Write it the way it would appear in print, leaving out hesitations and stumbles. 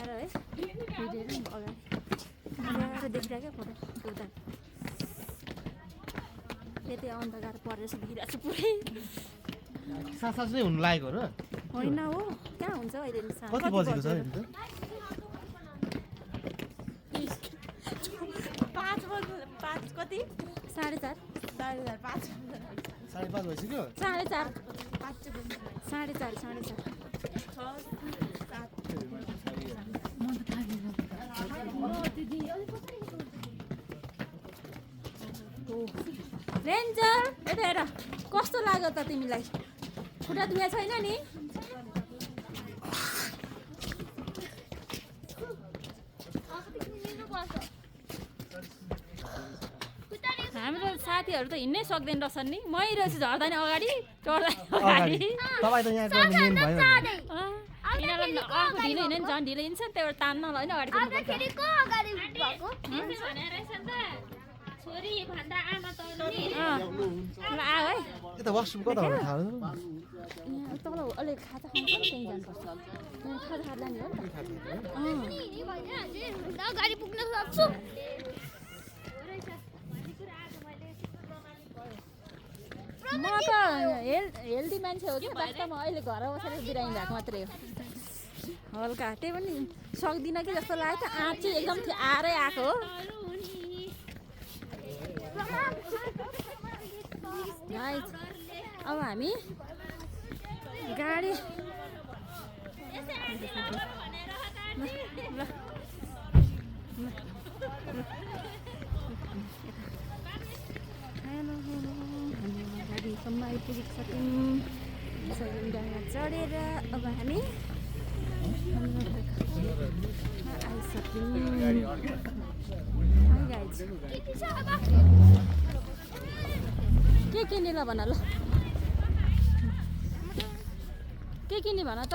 है भिडियो अगाडि देखिरहेको फोटो उता त्यति अन्धकार परेर देखिरहेको छु पुरै सास नै हुनु लागेको र होइन हो कहाँ हुन्छ अहिले कति बजेको छ अहिले त 5 कति 4:30 5 5:30 भइसक्यो 4:30 4:30 रेन्जर यता हेर कस्तो लाग्यो त तिमीलाई खुट्टा धुया छैन नि हाम्रो साथीहरू त हिँड्नै सक्दैन रहेछन् नि मै रहेछु झर्दा नि अगाडि चढ्दा अगाडि तपाईँ त यहाँको मेन भयो यिनीहरूलाई अर्को ढिलो हिँड्यो नि झन् ढिलो हिँड्छ नि त्यहाँबाट तान्न होइन अगाडि आऊ है यता वासरुम कता हो थाहा तल अलि खाजा खानु पर्छ त्यहीँ जानुपर्छ खाजा खाएर जाने हो गाडी पुग्न सक्छु म त हेल्दी मान्छे हो कि वास्तवमा अहिले घर बसेर बिरामी भएको मात्रै हो हल्का त्यही पनि सक्दिनँ कि जस्तो लाग्यो त आँट चाहिँ एकदम आएरै आएको हो अब हामी गाडी गाडीसम्म आइपुगिसक्यौँ गाडीमा चढेर अब हामी आइसक्यौँ के किन्ने ल भन ल के किन्ने भन त